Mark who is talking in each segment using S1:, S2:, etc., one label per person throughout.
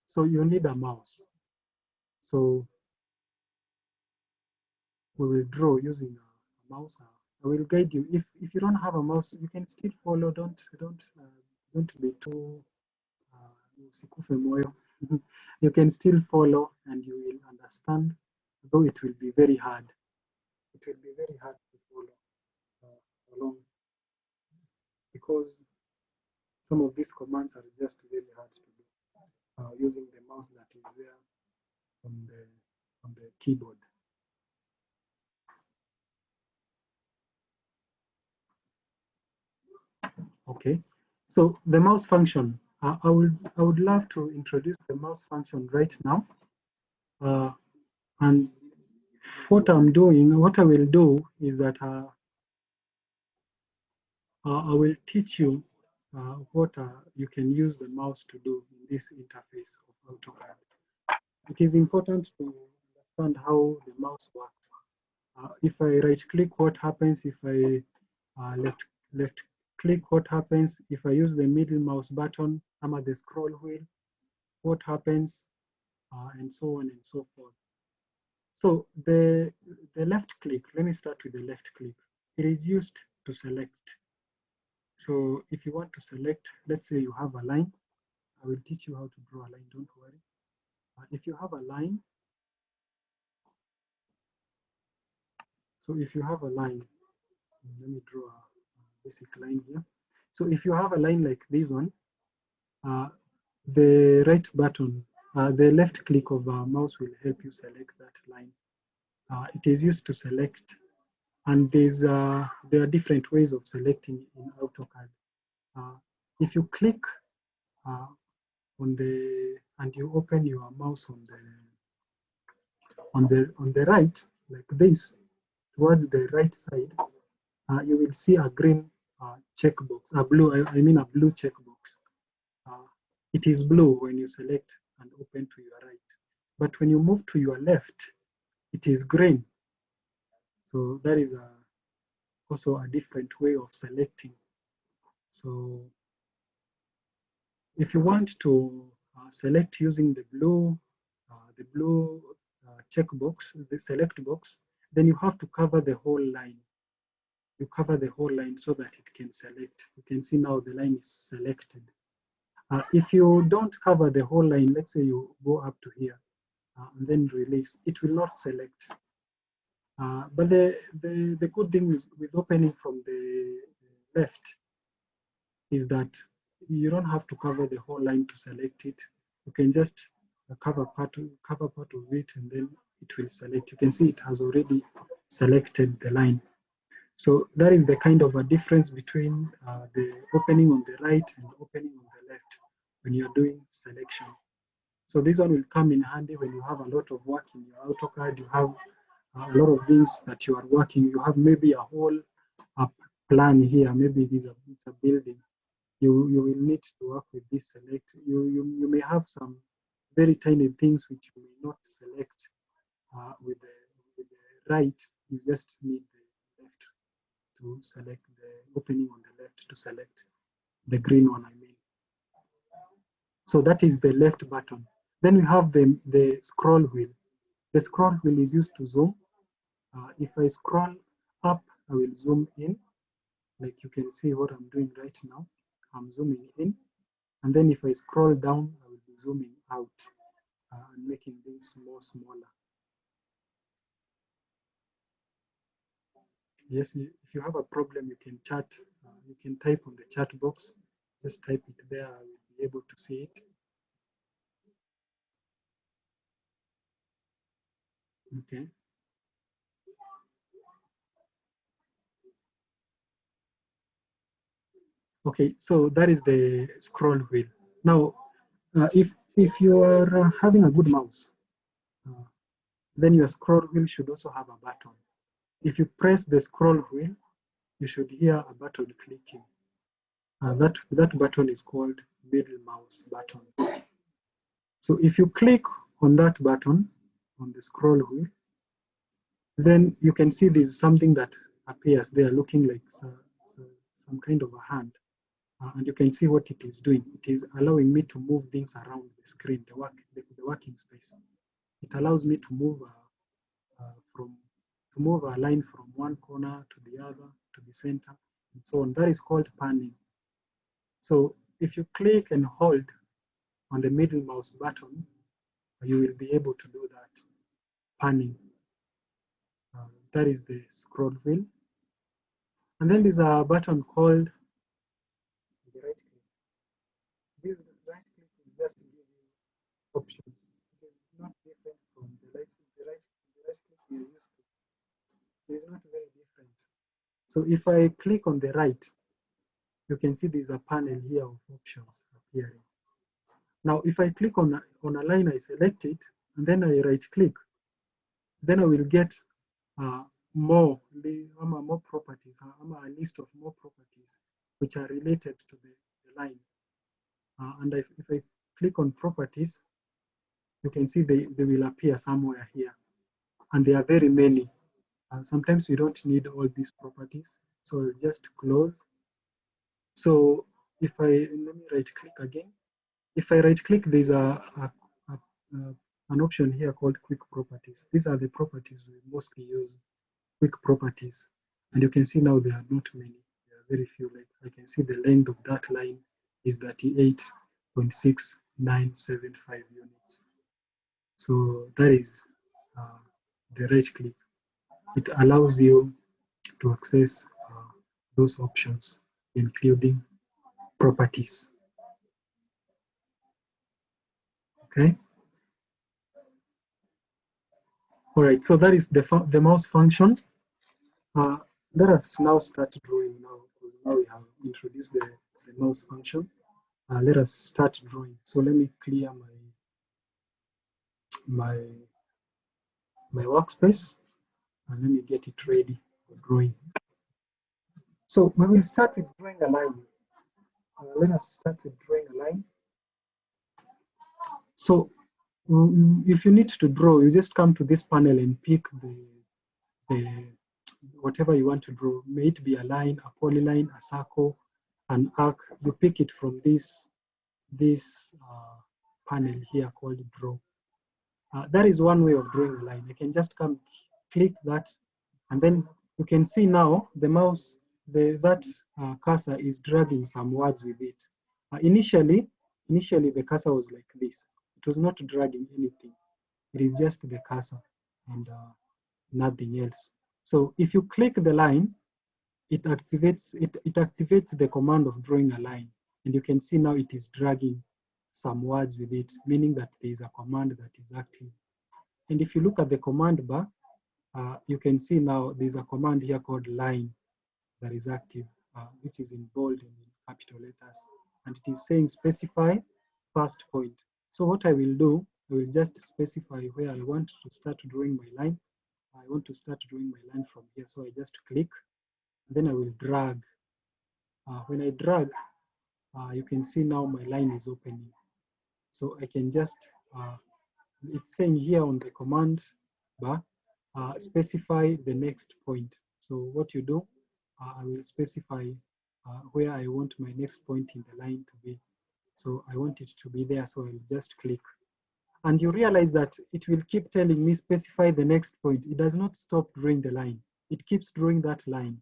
S1: So you need a mouse. So we will draw using a mouse. I will guide you. If you don't have a mouse, you can still follow. Don't be too usikufe moyo. You can still follow and you will understand, though it will be very hard. It will be very hard to follow along because some of these commands are just very hard to do using the mouse that is there on the keyboard. Okay, so the mouse function. I would love to introduce the mouse function right now, and what I will do is that I will teach you what you can use the mouse to do in this interface of AutoCAD. It is important to understand how the mouse works. If I right click, what happens? If I left click, what happens? If I use the middle mouse button, or the scroll wheel, what happens? And so on and so forth. So the left click, let me start with the left click. It is used to select. So if you want to select, let's say you have a line, I will teach you how to draw a line, don't worry. If you have a line, so if you have a line, let me draw a basic line here. So if you have a line like this one, the right button, the left click of our mouse will help you select that line. It is used to select, and there are different ways of selecting in AutoCAD. If you click on the and you open your mouse on the right like this towards the right side, you will see a green checkbox, a blue checkbox. It is blue when you select and open to your right, but when you move to your left, it is green. So that is also a different way of selecting. So if you want to select using the blue checkbox, the select box, then you have to cover the whole line. You cover the whole line so that it can select. You can see now the line is selected. If you don't cover the whole line, let's say you go up to here and then release, it will not select. But the good thing is with opening from the left is that you don't have to cover the whole line to select it. You can just cover part of it and then it will select. You can see it has already selected the line. So that is the kind of a difference between the opening on the right and opening on the left when you're doing selection. So this one will come in handy when you have a lot of work in your AutoCAD. You have a lot of things that you are working. You have maybe a whole plan here. Maybe it's a building. You will need to work with this select. You may have some very tiny things which you may not select with the right. You just need the left to select the opening on the left to select the green one, I mean. So that is the left button. Then we have the scroll wheel. The scroll wheel is used to zoom. If I scroll up, I will zoom in. Like you can see what I'm doing right now. I'm zooming in. And then if I scroll down, I will be zooming out and making things more smaller. Yes, if you have a problem, you can chat. You can type on the chat box. Just type it there. I will be able to see it. Okay. Okay, so that is the scroll wheel. Now, if you are having a good mouse, then your scroll wheel should also have a button. If you press the scroll wheel, you should hear a button clicking. That button is called middle mouse button. So if you click on that button on the scroll wheel, then you can see there's something that appears there looking like some kind of a hand. And you can see what it is doing. It is allowing me to move things around the screen, the working space. It allows me to move a line from one corner to the other, to the center, and so on. That is called panning. So if you click and hold on the middle mouse button, you will be able to do that panning. That is the scroll wheel. And then there's a button called the right click. This right click will just give you options. It is not different from the right click you're used to. It is not very different. So if I click on the right, you can see there's a panel here of options appearing. Now, if I click on a line, I select it, and then I right click, then I will get more properties, a list of more properties which are related to the line. And if I click on properties, you can see they will appear somewhere here. And there are very many. Sometimes we don't need all these properties. So I'll just close. So if let me right click again. If I right click, there's an option here called quick properties. These are the properties we mostly use, quick properties. And you can see now there are not many. There are very few. Like I can see the length of that line is 38.6975 units. So that is the right click. It allows you to access those options, including properties. Okay. All right. So that is the mouse function. Let us now start drawing now, because now we have introduced the mouse function. Let us start drawing. So let me clear my workspace, and let me get it ready for drawing. So we will start with drawing a line. Let us start with drawing a line. So if you need to draw, you just come to this panel and pick the whatever you want to draw. May it be a line, a polyline, a circle, an arc. You pick it from this panel here called draw. That is one way of drawing a line. You can just come click that, and then you can see now the mouse, that cursor is dragging some words with it. Initially the cursor was like this. It was not dragging anything. It is just the cursor and nothing else. So if you click the line, it activates the command of drawing a line, and you can see now it is dragging some words with it, meaning that there is a command that is active. And if you look at the command bar, you can see now there's a command here called line that is active, which is in bold and in capital letters, and it is saying specify first point. So what I will do, I will just specify where I want to start drawing my line. I want to start drawing my line from here, so I just click, and then I will drag. When I drag, you can see now my line is opening. So I can just, it's saying here on the command bar, specify the next point. So what you do, I will specify where I want my next point in the line to be. So I want it to be there, so I'll just click. And you realize that it will keep telling me specify the next point. It does not stop drawing the line. It keeps drawing that line.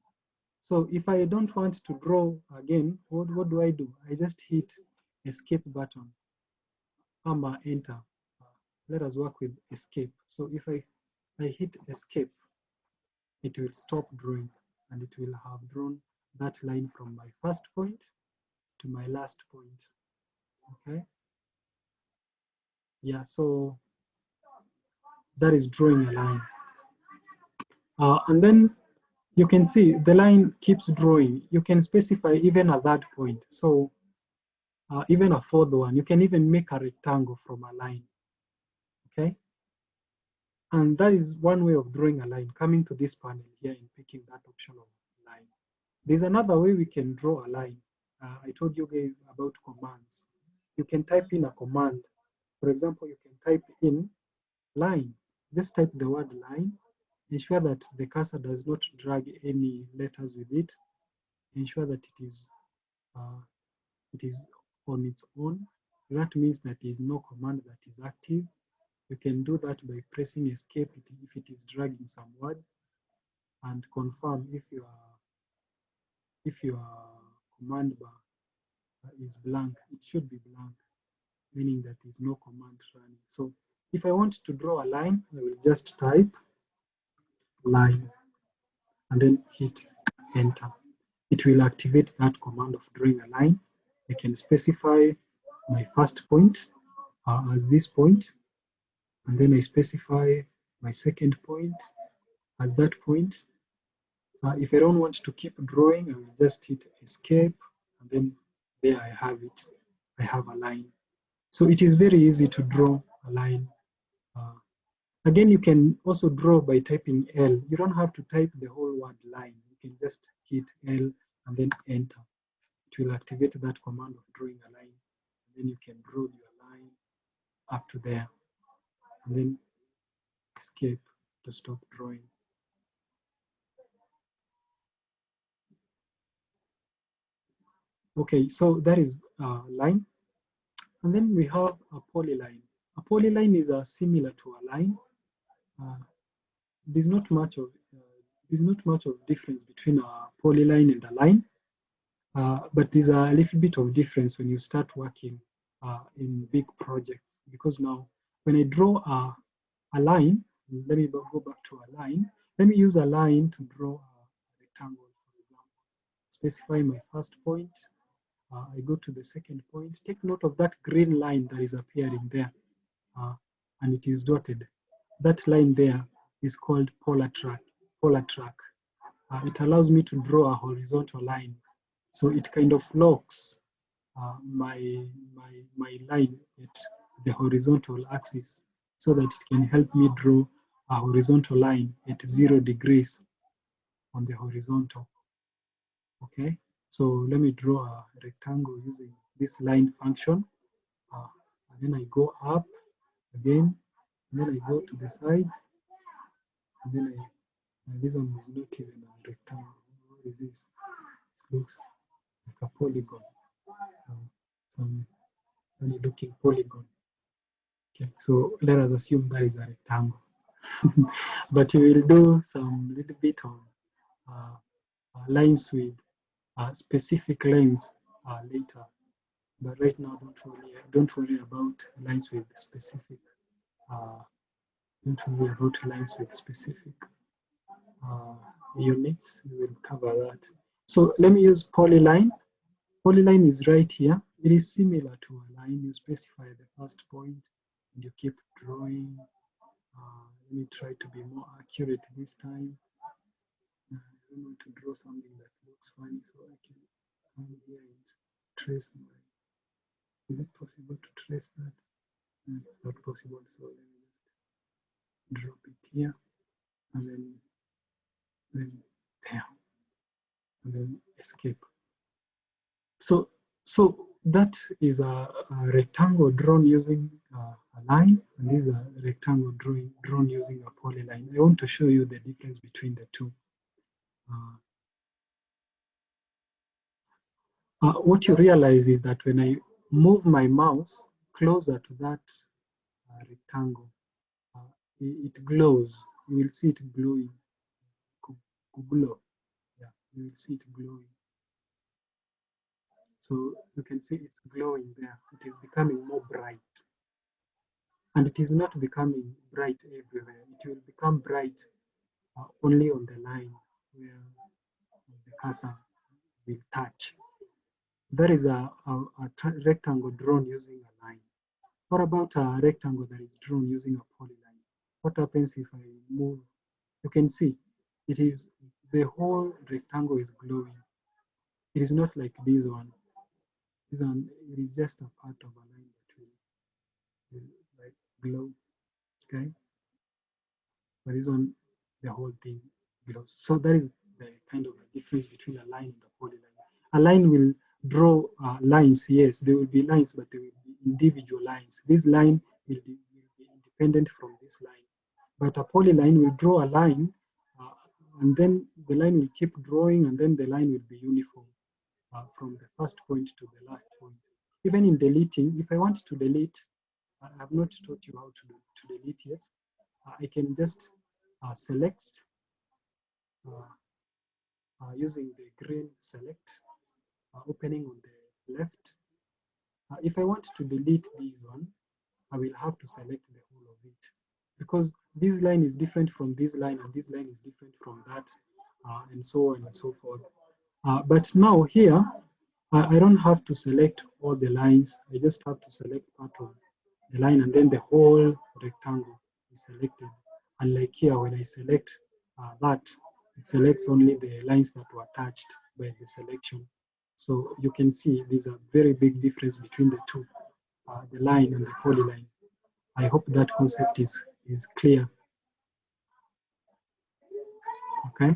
S1: So if I don't want to draw again, what do? I just hit escape button, enter. Let us work with escape. So if I hit escape, it will stop drawing, and it will have drawn that line from my first point to my last point. Okay. Yeah, so that is drawing a line. And then you can see the line keeps drawing. You can specify even a third point. So even a fourth one, you can even make a rectangle from a line. Okay. And that is one way of drawing a line, coming to this panel here and picking that option of line. There's another way we can draw a line. I told you guys about commands. You can type in a command. For example, you can type in line. Just type the word line. Ensure that the cursor does not drag any letters with it. Ensure that it is it is on its own. That means that there is no command that is active. You can do that by pressing escape if it is dragging some words, and confirm if your command bar is blank. It should be blank, meaning that there is no command running. So if I want to draw a line, I will just type line and then hit enter. It will activate that command of drawing a line. I can specify my first point as this point, and then I specify my second point as that point. If I don't want to keep drawing, I will just hit escape, and then there I have it. I have a line. So it is very easy to draw a line. Again, you can also draw by typing L. You don't have to type the whole word line. You can just hit L and then enter. It will activate that command of drawing a line. And then you can draw your line up to there. And then escape to stop drawing. Okay, so that is a line. And then we have a polyline. A polyline is similar to a line. There's not much of difference between a polyline and a line, but there's a little bit of difference when you start working in big projects. Because now, when I draw a line, let me go back to a line. Let me use a line to draw a rectangle, for example. Specify my first point. I go to the second point. Take note of that green line that is appearing there, and it is dotted. That line there is called polar track. It allows me to draw a horizontal line, so it kind of locks my line at the horizontal axis, so that it can help me draw a horizontal line at 0 degrees on the horizontal. Okay, so let me draw a rectangle using this line function, and then I go up again, and then I go to the sides, and then this one is not even a rectangle. What is this? It looks like a polygon, some funny looking polygon. Okay, so let us assume that is a rectangle. But we will do some little bit of lines with specific lines later. But right now, don't worry about lines with specific. Don't worry about lines with specific units. We will cover that. So let me use polyline. Polyline is right here. It is similar to a line. You specify the first point and you keep drawing. Let me try to be more accurate this time. I don't want to draw something that looks funny, so I can come here and trace my. Is it possible to trace that? No, it's not possible, so let me just drop it here, and then there, and then escape. So that is a rectangle drawn using a line, and this is a rectangle drawn using a polyline. I want to show you the difference between the two. What you realize is that when I move my mouse closer to that rectangle, it glows. You will see it glowing. Glow. Yeah, you will see it glowing. So you can see it's glowing there. It is becoming more bright. And it is not becoming bright everywhere. It will become bright only on the line where the cursor will touch. That is a rectangle drawn using a line. What about a rectangle that is drawn using a polyline? What happens if I move? You can see it is the whole rectangle is glowing. It is not like this one. This one, it is just a part of a line that will like glow. Okay, but this one, the whole thing glows. So that is the kind of a difference between a line and a polyline. A line will draw lines. Yes, there will be lines, but they will be individual lines. This line will be independent from this line. But a polyline will draw a line, and then the line will keep drawing, and then the line will be uniform. from the first point to the last point. Even in deleting, if I want to delete, I have not taught you how to delete yet. I can just select using the green select, opening on the left. If I want to delete this one, I will have to select the whole of it, because this line is different from this line, and this line is different from that, and so on and so forth. But now here, I don't have to select all the lines. I just have to select part of the line, and then the whole rectangle is selected. Unlike here, when I select that, it selects only the lines that were touched by the selection. So you can see there's a very big difference between the two, the line and the polyline. I hope that concept is clear. Okay.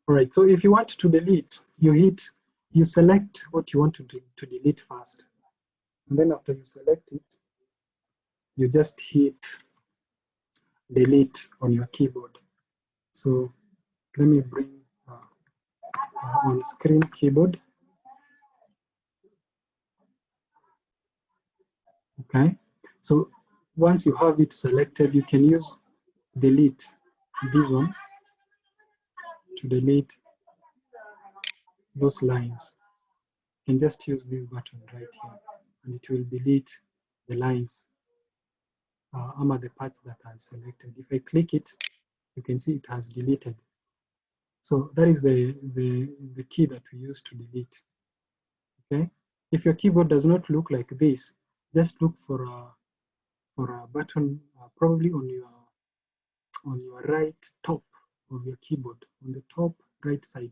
S1: All right. So if you want to delete, you select what you want to delete first, and then after you select it, you just hit delete on your keyboard. So let me bring on screen keyboard. Okay. So once you have it selected, you can use delete, this one, to delete those lines. You can just use this button right here, and it will delete the lines, the parts that are selected. If I click it, you can see it has deleted. So that is the key that we use to delete. Okay. If your keyboard does not look like this, just look for a button, probably on your right top of your keyboard, on the top right side,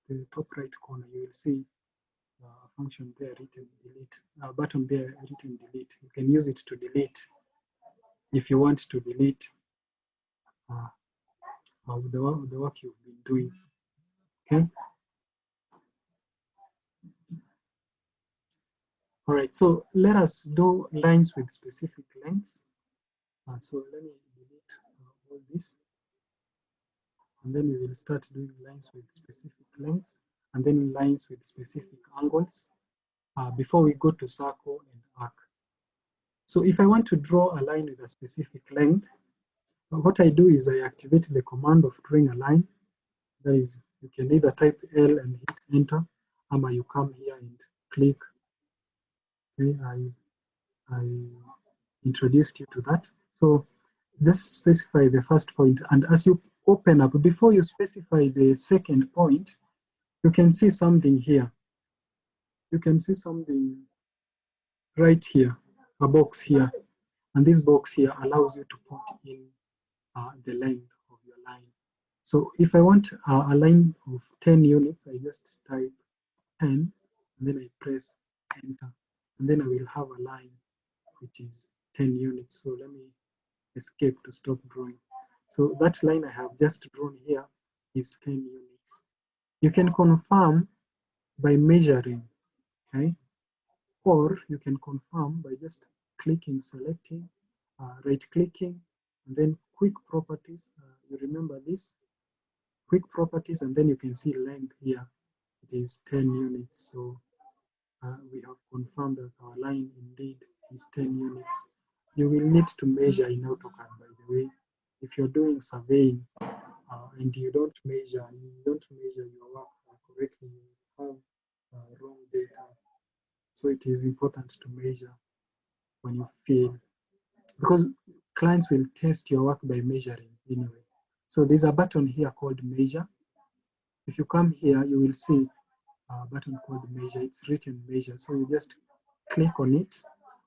S1: the top right corner, you will see a function there written delete, a button there written delete. You can use it to delete if you want to delete the work you've been doing. Okay. All right. So let us do lines with specific lengths. So let me delete all this, and then we will start doing lines with specific lengths, and then lines with specific angles, before we go to circle and arc. So if I want to draw a line with a specific length, what I do is I activate the command of drawing a line. That is, you can either type L and hit enter, or you come here and click. Okay, I introduced you to that. So just specify the first point, and as you open up, before you specify the second point, you can see something here. You can see something right here, a box here, and this box here allows you to put in the length of your line. So if I want a line of 10 units, I just type 10, and then I press enter, and then I will have a line which is 10 units. So let me escape to stop drawing. So that line I have just drawn here is 10 units. You can confirm by measuring, okay? Or you can confirm by just clicking, selecting, right-clicking, and then quick properties. You remember this? Quick properties, and then you can see length here. It is 10 units. So we have confirmed that our line indeed is 10 units. You will need to measure in AutoCAD, by the way. If you're doing surveying and you don't measure your work correctly, you have wrong data. So it is important to measure when you fill, because clients will test your work by measuring anyway. So there's a button here called measure. If you come here, you will see a button called measure. It's written measure. So you just click on it,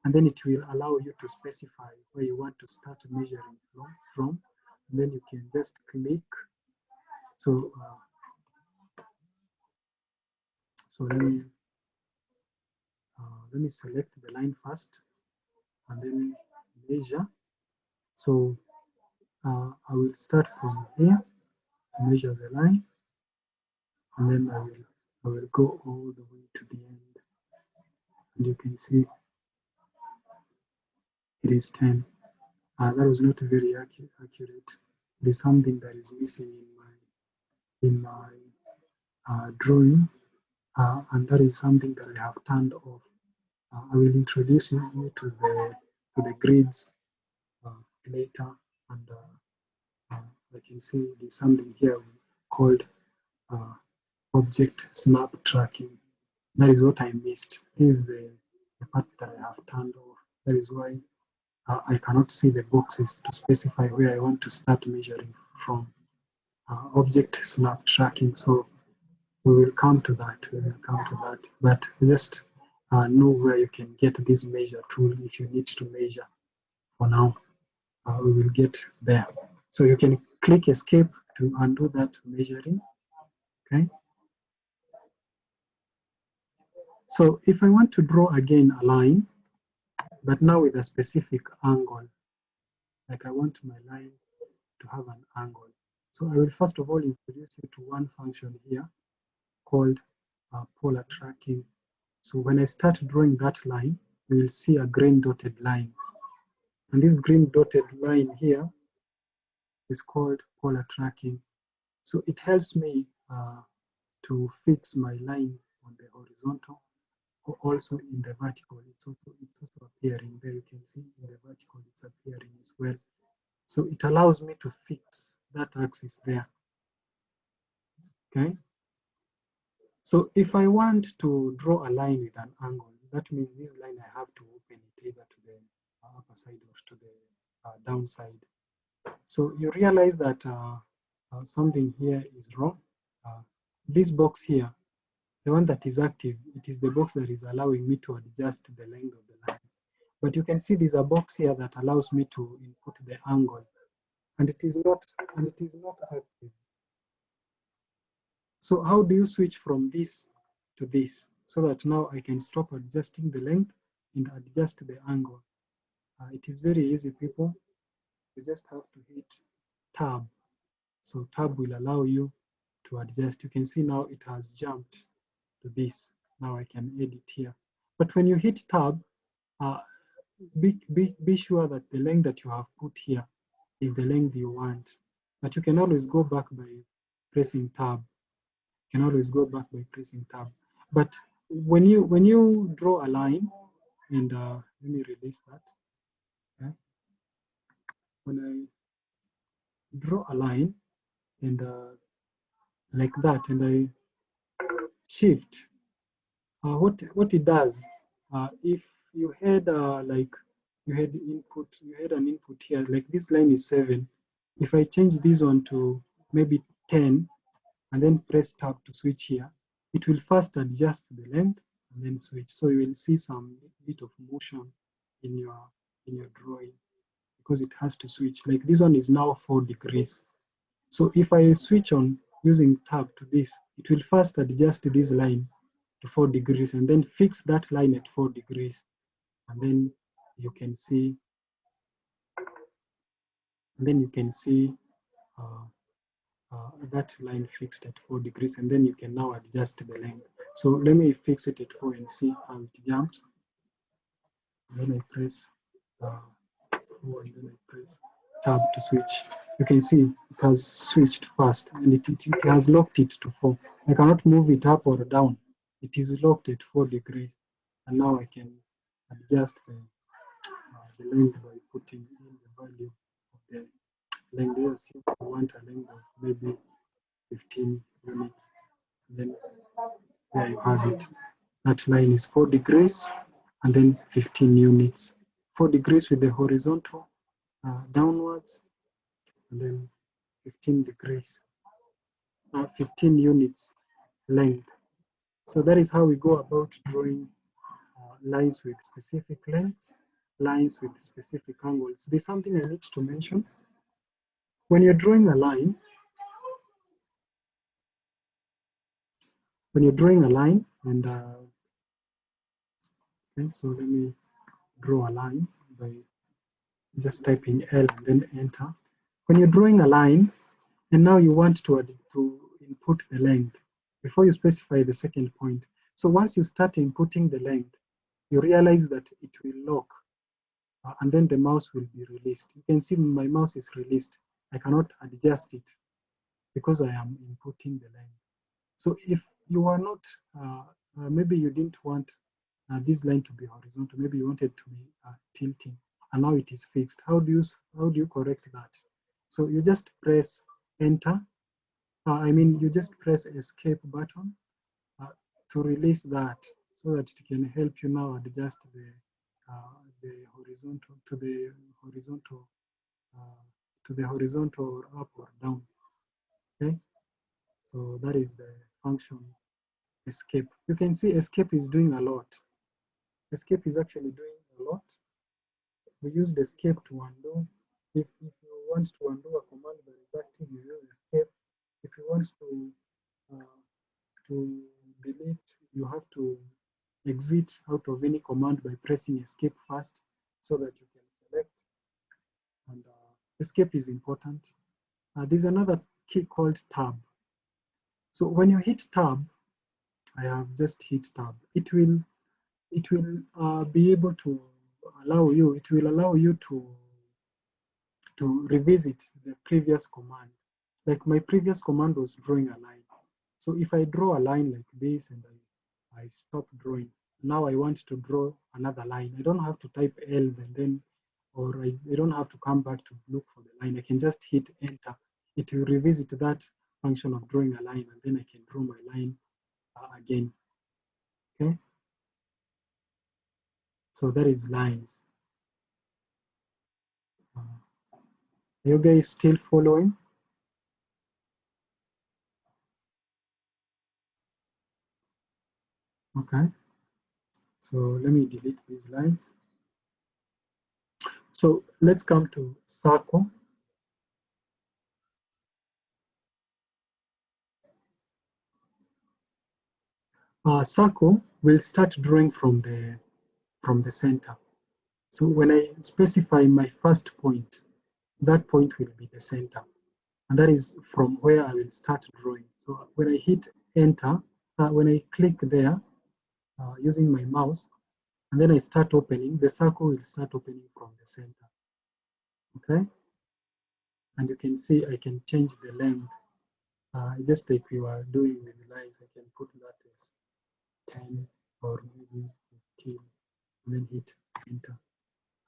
S1: and then it will allow you to specify where you want to start measuring from. And then you can just click. So let me select the line first, and then measure. So I will start from here, measure the line, and then I will go all the way to the end. And you can see it is 10. That was not very accurate. There is something that is missing in my drawing, and that is something that I have turned off. I will introduce you to the grids later, and I can see there's something here called uh, object snap tracking. That is what I missed. This is the part that I have turned off. That is why I cannot see the boxes to specify where I want to start measuring from. Object snap tracking. So we will come to that. We will come to that. But just know where you can get this measure tool if you need to measure. For now, we will get there. So you can click escape to undo that measuring. Okay. So if I want to draw again a line, but now with a specific angle, like I want my line to have an angle. So I will first of all introduce you to one function here called polar tracking. So when I start drawing that line, you will see a green dotted line. And this green dotted line here is called polar tracking. So it helps me to fix my line on the horizontal, or also in the vertical. It's also appearing there. You can see in the vertical it's appearing as well. So it allows me to fix that axis there. Okay. So if I want to draw a line with an angle, that means this line I have to open it either to the upper side or to the downside. So you realize that something here is wrong. This box here, the one that is active, it is the box that is allowing me to adjust the length of the line. But you can see there's a box here that allows me to input the angle, and it is not active. So how do you switch from this to this so that now I can stop adjusting the length and adjust the angle? It is very easy, people. You just have to hit tab. So tab will allow you to adjust. You can see now it has jumped to this. Now I can edit here. But when you hit tab, be sure that the length that you have put here is the length you want. But you can always go back by pressing tab. You can always go back by pressing tab. But when you draw a line, and let me release that. Okay. When I draw a line and like that, and I shift, what it does, if you had you had an input here, like this line is 7. If I change this one to maybe 10, and then press tab to switch here, it will first adjust the length and then switch. So you will see some bit of motion in your drawing because it has to switch. Like this one is now 4 degrees. So if I switch on using tab to this, it will first adjust this line to 4 degrees and then fix that line at 4 degrees. And then you can see, that line fixed at 4 degrees, and then you can now adjust the length. So let me fix it at 4 and see how it jumps. And then I press 4, and then I press tab to switch. You can see it has switched fast, and it has locked it to 4. I cannot move it up or down. It is locked at 4 degrees, and now I can adjust the length by putting in the value of the length. Yes, you want a length of maybe 15 units. Then there you have it. That line is 4 degrees and then 15 units. 4 degrees with the horizontal downwards, and then 15 degrees, 15 units length. So that is how we go about drawing lines with specific lengths, lines with specific angles. There's something I need to mention. When you're drawing a line, and okay, so let me draw a line by just typing L and then enter. When you're drawing a line and now you want to input the length before you specify the second point. So once you start inputting the length, you realize that it will lock and then the mouse will be released. You can see my mouse is released. I cannot adjust it because I am inputting the length. So if you are not, maybe you didn't want this line to be horizontal, maybe you wanted to be tilting, and now it is fixed. How do you correct that? So you just press enter. You just press escape button to release that, so that it can help you now adjust the horizontal to the horizontal or up or down. Okay, so that is the function escape. You can see escape is doing a lot. Escape is actually doing a lot. We used escape to undo. If you want to undo a command that is active, you use escape. If you want to delete, you have to exit out of any command by pressing escape first, so that you can select. And escape is important. There's another key called tab. So when you hit tab, I have just hit tab. It will be able to allow you. It will allow you to revisit the previous command. Like my previous command was drawing a line. So if I draw a line like this and I stop drawing, now I want to draw another line. I don't have to type L and then, or I don't have to come back to look for the line. I can just hit enter. It will revisit that function of drawing a line, and then I can draw my line again. Okay. So that is lines. Are you guys still following? Okay. So let me delete these lines. So let's come to circle. Circle will start drawing from the center. So when I specify my first point, that point will be the center. And that is from where I will start drawing. So when I hit enter, when I click there using my mouse, and then I start opening, the circle will start opening from the center. Okay? And you can see I can change the length. Just like we were doing with the lines, I can put that as 10 or maybe 15, and then hit enter.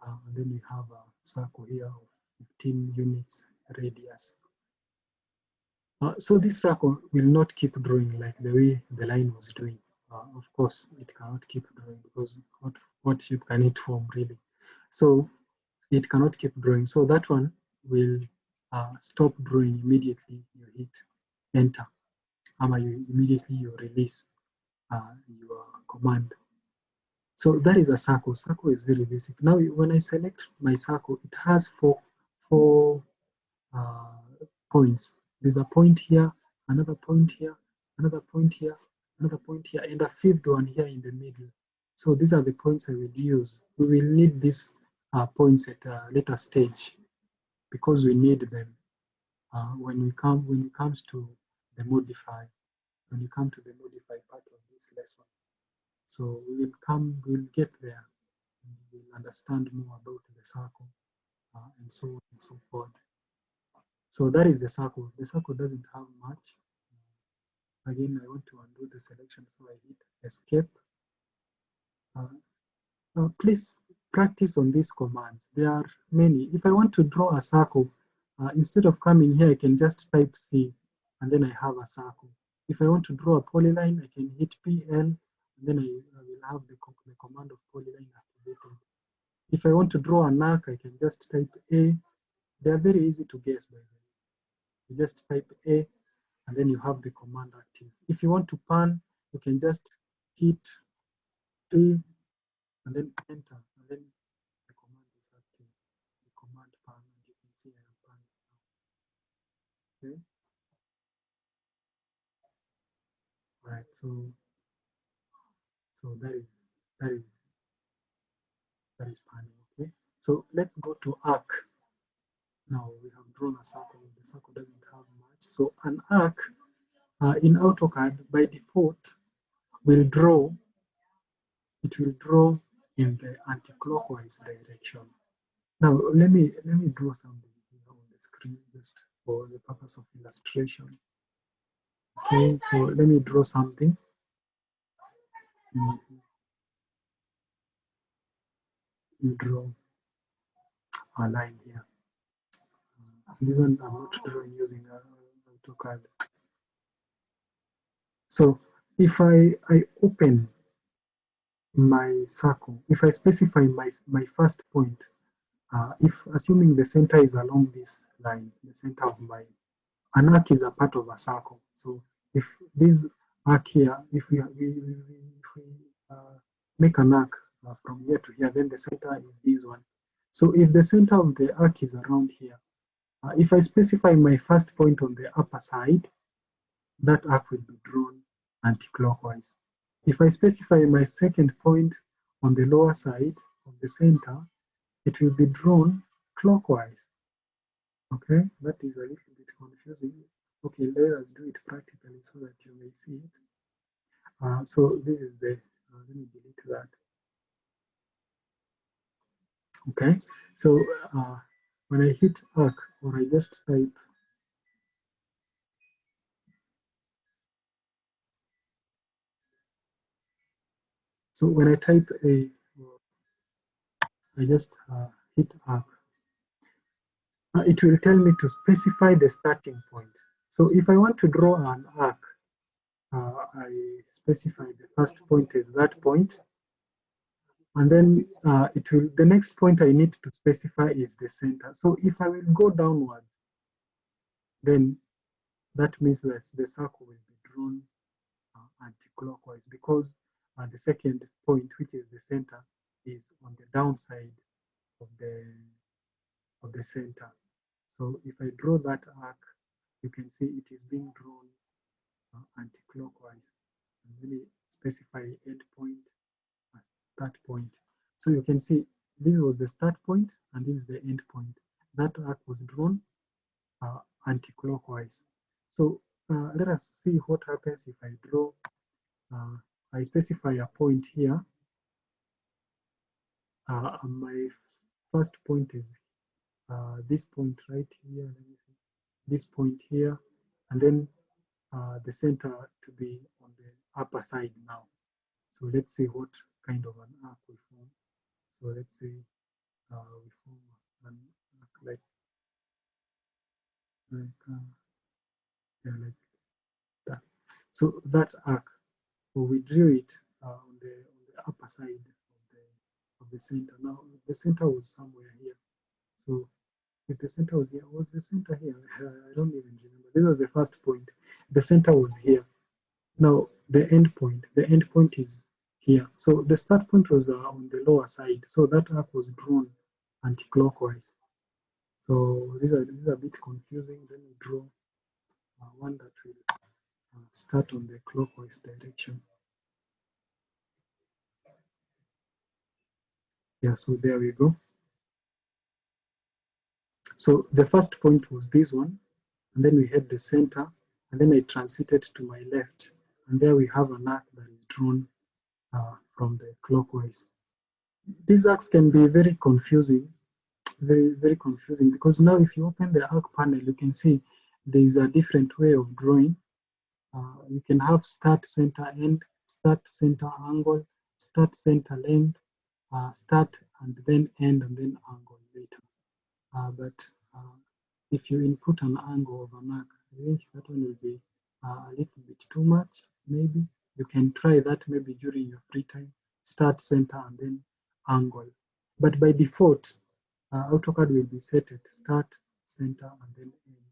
S1: And then we have a circle here of 15 units radius. So this circle will not keep drawing like the way the line was doing. Of course, it cannot keep drawing because what shape can it form really? So it cannot keep drawing. So that one will stop drawing immediately you hit enter. Immediately you release your command. So that is a circle. Circle is very basic. Now, when I select my circle, it has four points. There's a point here, another point here, another point here, another point here, and a fifth one here in the middle. So these are the points I will use. We will need these points at a later stage because we need them when it comes to the modify. When you come to the modify part of this lesson. So we'll get there, and we'll understand more about the circle and so on and so forth. So that is the circle. The circle doesn't have much. Again, I want to undo the selection, so I hit escape. Please practice on these commands. There are many. If I want to draw a circle, instead of coming here, I can just type C, and then I have a circle. If I want to draw a polyline, I can hit PL, and then I will have the command of polyline activated. If I want to draw an arc, I can just type A. They are very easy to guess, by the way. You just type A, and then you have the command active. If you want to pan, you can just hit A, and then enter, and then the command is active. The command pan, and you can see I am panning now. Okay. Right. So that is panning. Okay. So let's go to arc. Now we have drawn a circle. The circle doesn't have much. So an arc in AutoCAD by default will draw. It will draw in the anti-clockwise direction. Now let me draw something here on the screen just for the purpose of illustration. Okay, so let me draw something. You draw a line here. This one I'm not drawing using AutoCAD. So if I open my circle, if I specify my first point, if assuming the center is along this line, the center of my an arc is a part of a circle. So if this arc here, if we make an arc from here to here, then the center is this one. So if the center of the arc is around here, if I specify my first point on the upper side, that arc will be drawn anti-clockwise. If I specify my second point on the lower side of the center, it will be drawn clockwise. Okay, that is a little bit confusing. Okay, let us do it practically so that you may see it. So this is the, let me delete that. Okay, so when I hit arc or I just type, so when I type a, I just hit arc, it will tell me to specify the starting point. So if I want to draw an arc, I specify the first point is that point, and then it will, the next point I need to specify is the center. So if I will go downwards, then that means that the circle will be drawn anti-clockwise because the second point, which is the center, is on the downside of the center. So if I draw that arc, you can see it is being drawn anti-clockwise. And really specify end point as start point. So you can see this was the start point and this is the end point. That arc was drawn anti-clockwise. So let us see what happens if I draw, I specify a point here. My first point is this point right here. Let me see. This point here, and then the center to be on the upper side now. So let's see what kind of an arc we form. So let's say we form an arc like that. So that arc, so we drew it on the upper side of the center. Now the center was somewhere here. So if the center was here, was the center here? I don't even remember. This was the first point. The center was here. Now the end point is here. So the start point was on the lower side. So that arc was drawn anti-clockwise. So these are a bit confusing. Let me draw one that will start on the clockwise direction. Yeah, so there we go. So the first point was this one, and then we had the center, and then I transited to my left, and there we have an arc that is drawn from the clockwise. These arcs can be very confusing, very confusing, because now if you open the arc panel, you can see there is a different way of drawing. You can have start, center, end, start, center, angle, start, center, length, start, and then end, and then angle later. But if you input an angle of an arc, I think that one will be a little bit too much, maybe. You can try that maybe during your free time, start, center, and then angle. But by default, AutoCAD will be set at start, center, and then end.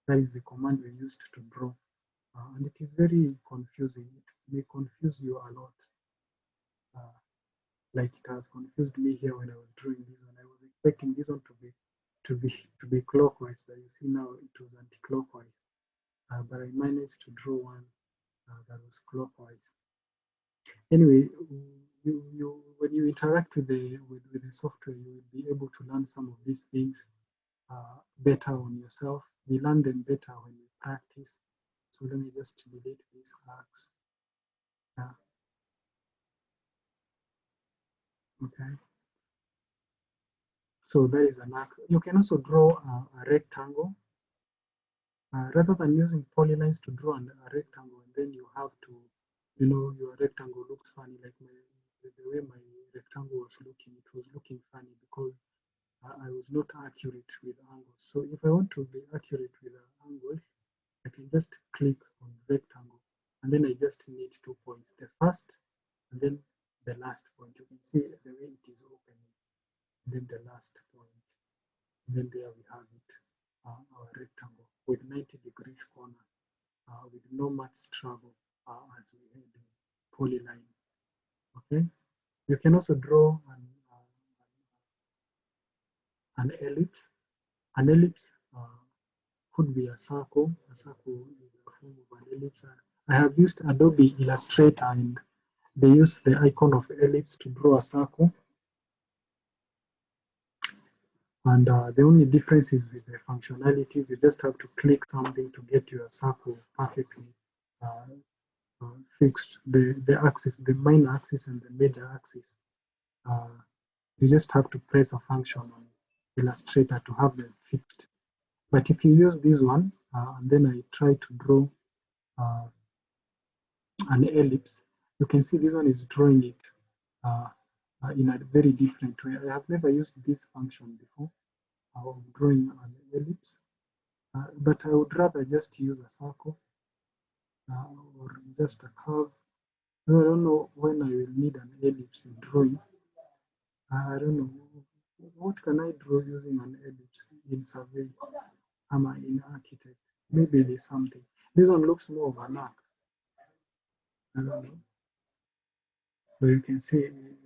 S1: That is the command we used to draw. And it is very confusing. It may confuse you a lot. Like it has confused me here when I was drawing this one. I was expecting this one to be clockwise, but you see now it was anti-clockwise. But I managed to draw one that was clockwise. Anyway, when you interact with the software, you will be able to learn some of these things better on yourself. You learn them better when you practice. So let me just delete these arcs. Okay. So that is an arc. You can also draw a rectangle. rather than using polylines to draw a rectangle, and then you have to, your rectangle looks funny, like the way my rectangle was looking, it was looking funny because I was not accurate with angles. So if I want to be accurate with angles, I can just click on rectangle, and then I just need 2 points, the first and then the last point. You can see the way it is opening, and then the last point. And then there we have it, our rectangle with 90 degrees corner, with no much trouble as we had in polyline. Okay, you can also draw an ellipse. An ellipse could be a circle. A circle is a form of an ellipse. I have used Adobe Illustrator, and they use the icon of ellipse to draw a circle. And the only difference is with the functionalities. You just have to click something to get your circle perfectly fixed. The axis, the minor axis and the major axis. You just have to press a function on Illustrator to have them fixed. But if you use this one, and then I try to draw an ellipse, you can see this one is drawing it in a very different way. I have never used this function before of drawing an ellipse, but I would rather just use a circle or just a curve. I don't know when I will need an ellipse in drawing. I don't know. What can I draw using an ellipse in survey? Am I in architect? Maybe there's something. This one looks more of an arc. I don't know. But you can see when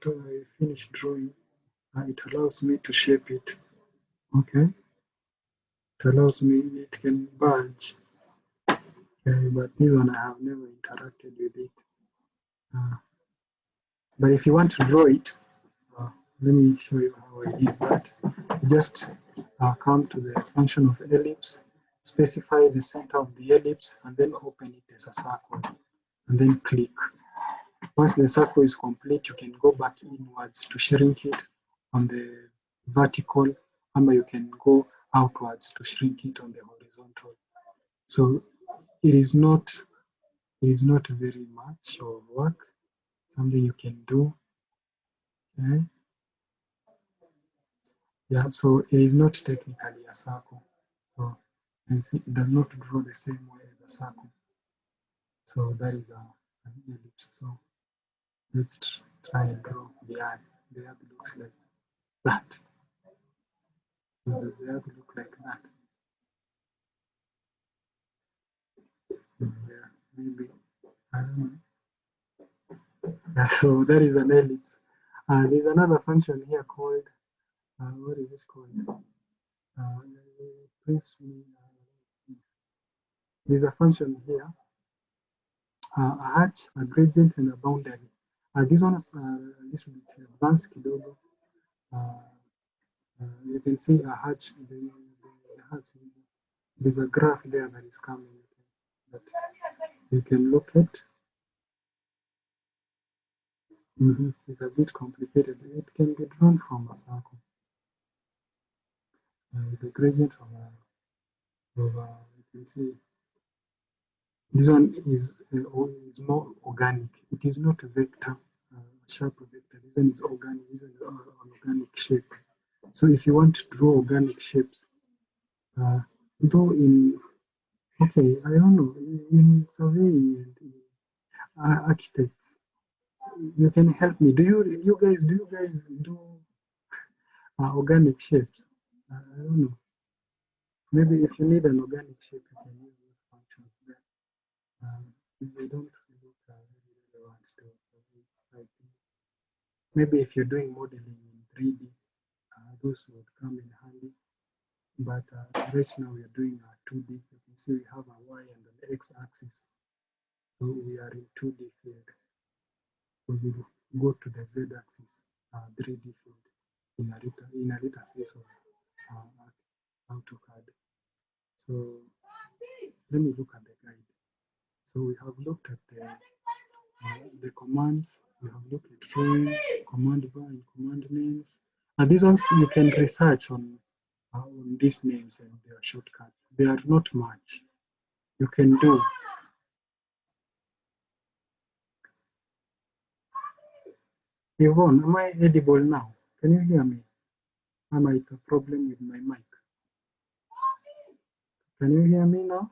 S1: I finish drawing, it allows me to shape it. Okay. It allows me, it can budge. Okay, but this one I have never interacted with it. But if you want to draw it, let me show you how I did that. Just come to the function of ellipse, specify the center of the ellipse, and then open it as a circle, and then click. Once the circle is complete, you can go back inwards to shrink it on the vertical, or you can go outwards to shrink it on the horizontal. So it is not very much of work, something you can do. Okay. Yeah, so it is not technically a circle. So you can see it does not draw the same way as a circle. So that is an ellipse. So let's try and draw the earth. The earth looks like that. So does the earth look like that? Yeah, maybe. I don't know. Yeah, so that is an ellipse. There's another function here called, what is it called? Please, there's a function here, a hatch, a gradient, and a boundary. This one is a little bit advanced kidogo. You can see a hatch, the hatch. There's a graph there that is coming that you can look at. It's a bit complicated. It can be drawn from a circle. The gradient of you can see this one is more organic. It is not a vector, sharp vector. This one is organic. This is an organic shape. So if you want to draw organic shapes, though okay, I don't know, in surveying and architects, you can help me. Do you guys do organic shapes? I don't know. Maybe if you need an organic shape, you can use those functions there. They don't look really relevant to like maybe if you're doing modeling in 3D, those would come in handy. But right now we are doing 2D. You can see we have a Y and an X axis. So we are in 2D field. We will go to the Z axis, 3D field in a interface of AutoCAD. So let me look at the guide. So we have looked at the commands. We have looked at drawing, command bar, and command names. And these ones you can research on these names and their shortcuts. They are not much. You can do. Yvonne, am I edible now? Can you hear me? Ama, it's a problem with my mic. Can you hear me now?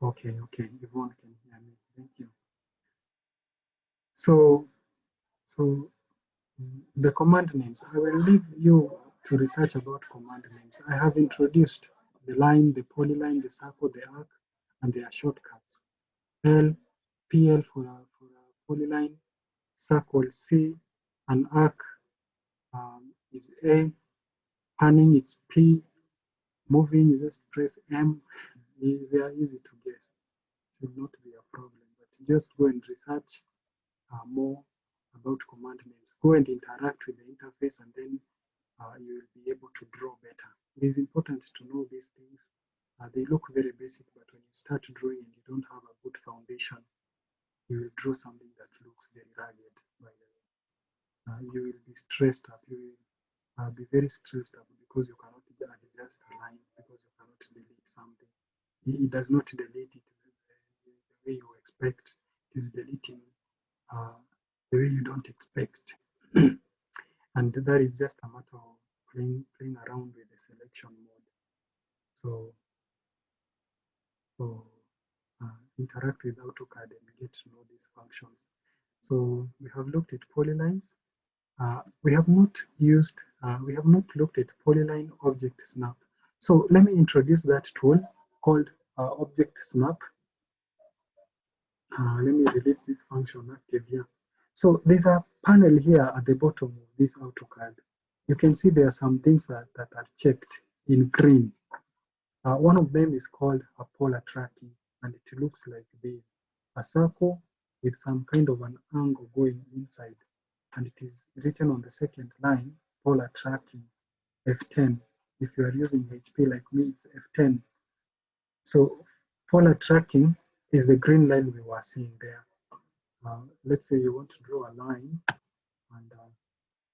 S1: Okay, Yvonne can hear me. Thank you. So the command names, I will leave you to research about command names. I have introduced the line, the polyline, the circle, the arc, and their shortcuts. PL for a polyline, circle C, and arc is A, panning it's P, moving you just press M. They are easy to guess. Should not be a problem, but just go and research more about command names. Go and interact with the interface, and then you will be able to draw better. It is important to know these things. They look very basic, but when you start drawing and you don't have a good foundation, you will draw something that looks very ragged. By the way, you will be stressed up. You will be very stressed up because you cannot adjust a line, because you cannot delete something. It does not delete it the way you expect. It is deleting the way you don't expect. And that is just a matter of playing around with the selection mode. So interact with AutoCAD and get to know these functions. So we have looked at polylines. We have not looked at polyline object snap. So let me introduce that tool called object snap. Let me release this function active here. So there's a panel here at the bottom of this AutoCAD. You can see there are some things that are checked in green. One of them is called a polar tracking, and it looks like this: a circle with some kind of an angle going inside, and it is written on the second line, polar tracking, F10. If you are using HP like me, it's F10. So polar tracking is the green line we were seeing there. Let's say you want to draw a line, and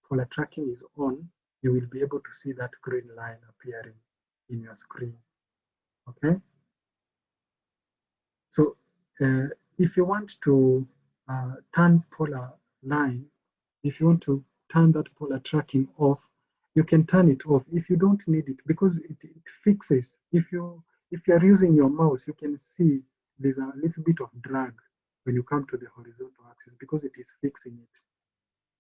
S1: polar tracking is on, you will be able to see that green line appearing in your screen. Okay. So if you want to turn polar line, if you want to turn that polar tracking off, you can turn it off if you don't need it, because it fixes. If you are using your mouse, you can see there's a little bit of drag when you come to the horizontal axis because it is fixing it.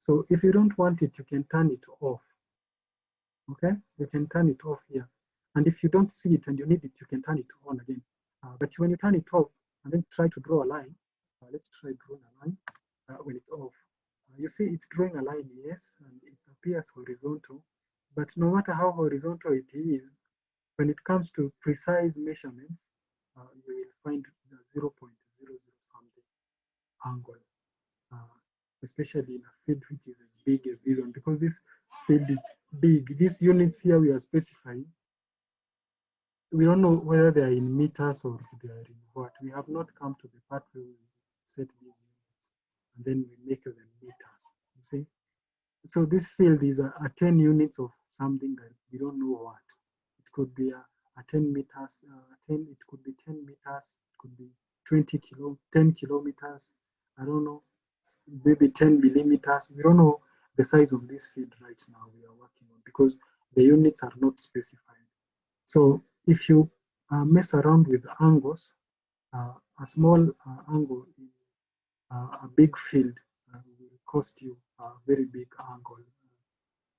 S1: So if you don't want it, you can turn it off. Okay, you can turn it off here. And if you don't see it and you need it, you can turn it on again. But when you turn it off and then try to draw a line, let's try drawing a line when it's off. You see it's drawing a line, yes, and it appears horizontal. But no matter how horizontal it is, when it comes to precise measurements, you will find 0.00 something angle, especially in a field which is as big as this one, because this field is big. These units here we are specifying, we don't know whether they are in meters or they are in what. We have not come to the part where we set these units and then we make them meters. You see? So this field is a 10 units of something that we don't know what. It could be a 10 meters, it could be 10 meters, it could be 10 kilometers, I don't know, maybe 10 millimeters. We don't know the size of this field right now we are working on because the units are not specified. So if you mess around with angles, a small angle in a big field will cost you a very big angle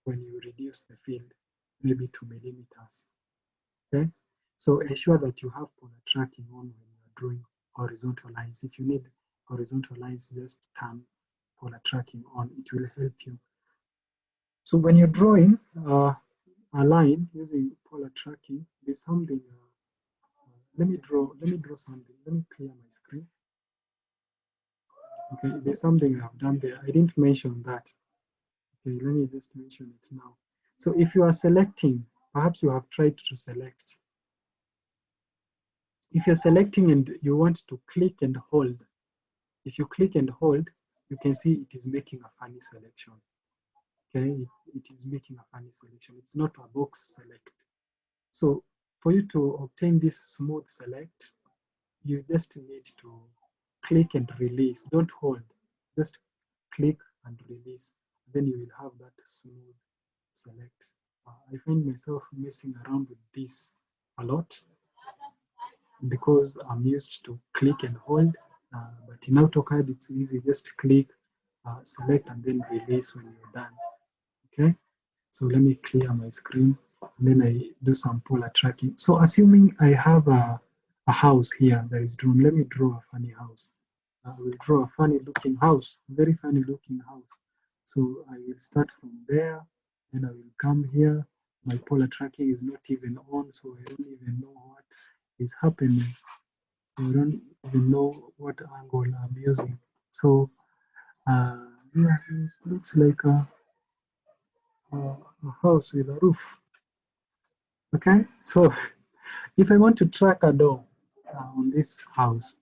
S1: when you reduce the field, maybe 2 millimeters. Okay, so ensure that you have polar tracking on when you are drawing horizontal lines. If you need horizontal lines, just turn polar tracking on. It will help you. So when you're drawing a line using polar tracking, there's something. Let me draw something. Let me clear my screen. Okay, there's something I've done there. I didn't mention that. Okay, let me just mention it now. So if you are selecting, perhaps you have tried to select. If you're selecting and you want to click and hold, if you click and hold, you can see it is making a funny selection. Okay, it is making a funny selection. It's not a box select. So for you to obtain this smooth select, you just need to click and release. Don't hold. Just click and release. Then you will have that smooth select. I find myself messing around with this a lot because I'm used to click and hold. But in AutoCAD, it's easy. Just click, select, and then release when you're done. Okay. So let me clear my screen. And then I do some polar tracking. So assuming I have a house here that is drawn, let me draw a funny house. I will draw a funny looking house, very funny looking house. So I will start from there, then I will come here. My polar tracking is not even on, so I don't even know what is happening. So I don't even know what angle I'm using. So yeah, it looks like a house with a roof. Okay, so if I want to track a door on this house,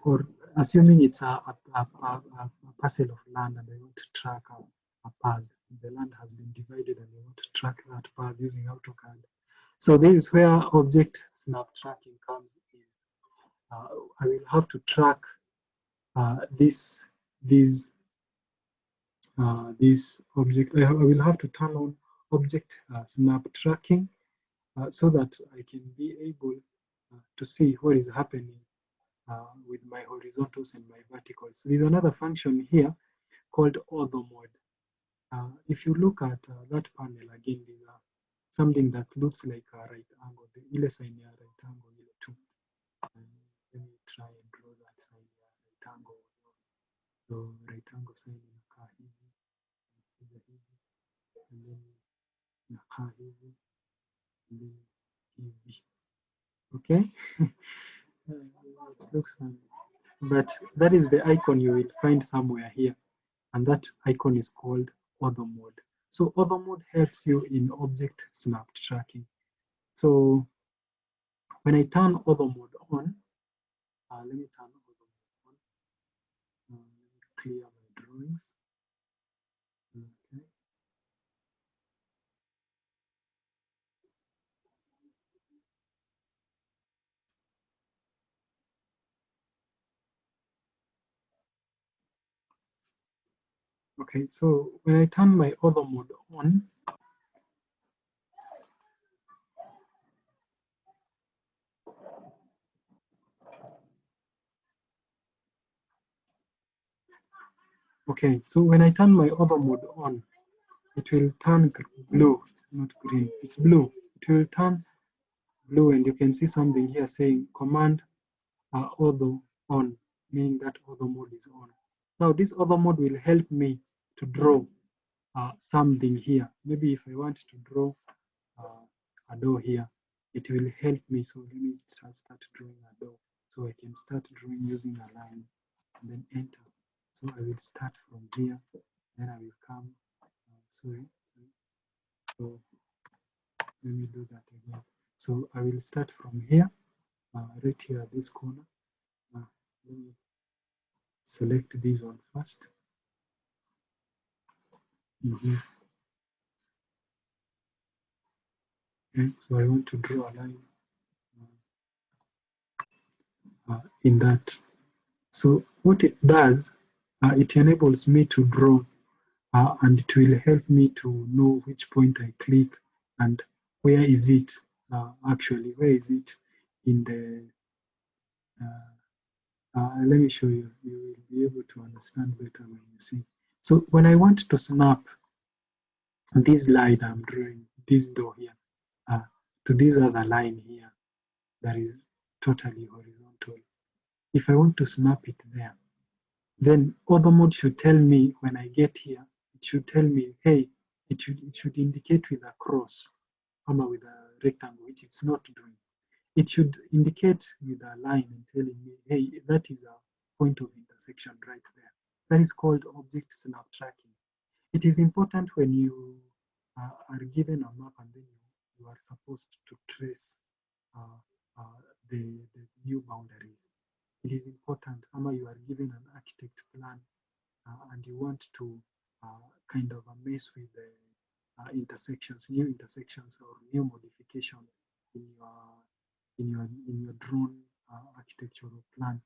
S1: or assuming it's a parcel of land and I want to track a path, the land has been divided and I want to track that path using AutoCAD. So this is where object snap tracking comes in. I will have to track this this object. I will have to turn on object snap tracking so that I can be able to see what is happening with my horizontals and my verticals. There's another function here called orthomode. If you look at that panel again, there's something that looks like a right angle. The ile sign ya right angle ile tu. Let me try and draw that sign ya right angle. So right angle sign inakaa hivi, kuja hivi, and then inakaa hivi, and then hivi. Okay? It looks funny. But that is the icon you will find somewhere here. And that icon is called orthomode. So orthomode helps you in object snap tracking. So when I turn orthomode on, let me turn orthomode on. Let me clear my drawings. Okay. Okay, so when I turn my orthomode on, okay, so when I turn my orthomode on, it will turn blue. It's not green, it's blue. It will turn blue, and you can see something here saying command ortho on, meaning that orthomode is on. Now this orthomode will help me to draw something here. Maybe if I want to draw a door here, it will help me. So let me start drawing a door. So I can start drawing using a line and then enter. So I will start from here, then I will come, sorry. So let me do that again. So I will start from here, right here at this corner. Let me select this one first. Okay, so I want to draw a line in that. So what it does, it enables me to draw and it will help me to know which point I click and where is it actually, where is it in the, let me show you, you will be able to understand better when you see. So when I want to snap this line I'm drawing, this door here, to this other line here that is totally horizontal, if I want to snap it there, then orthomode should tell me when I get here, it should tell me, hey, it should indicate with a cross, with a rectangle, which it's not doing. It should indicate with a line and telling me, hey, that is a point of intersection right there. That is called object snap tracking. It is important when you are given a map and then you are supposed to trace uh, uh, the new boundaries. It is important, you are given an architect plan and you want to kind of a mess with the intersections, new intersections or new modification in your drawn architectural plan.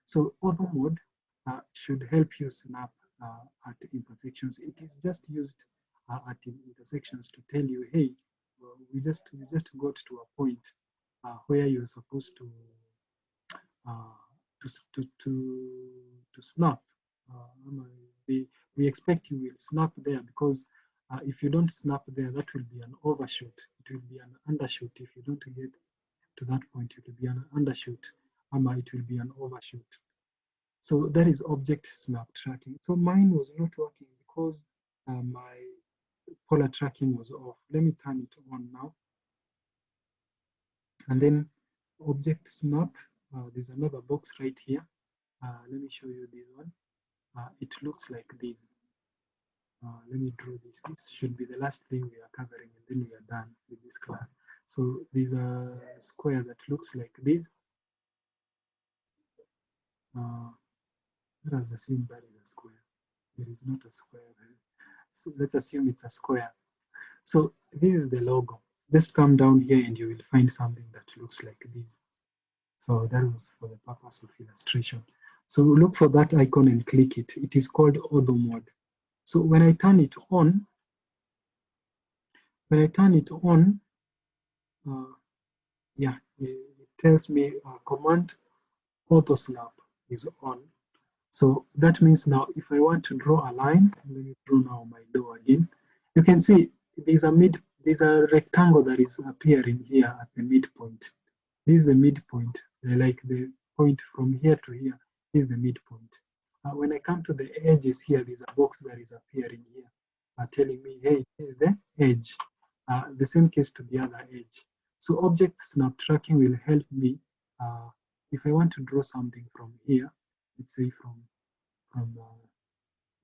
S1: So orthomode should help you snap at intersections. It is just used at intersections to tell you, hey, we just got to a point where you're supposed to snap. We expect you will snap there, because if you don't snap there, that will be an overshoot. It will be an undershoot. If you don't get to that point, it will be an undershoot. It will be an overshoot. So that is object snap tracking. So mine was not working because my polar tracking was off. Let me turn it on now. And then object snap, there's another box right here. Let me show you this one. It looks like this. Let me draw this. This should be the last thing we are covering, and then we are done with this class. So there's a square that looks like this. Let us assume that is a square. There is not a square there. So let's assume it's a square. So this is the logo. Just come down here and you will find something that looks like this. So that was for the purpose of illustration. So look for that icon and click it. It is called orthomode. So when I turn it on, yeah, it tells me command auto snap is on. So that means now if I want to draw a line, let me draw now my door again. You can see there's a rectangle that is appearing here at the midpoint. This is the midpoint, like the point from here to here is the midpoint. When I come to the edges here, there's a box that is appearing here, telling me, hey, this is the edge. The same case to the other edge. So object snap tracking will help me if I want to draw something from here, let's say from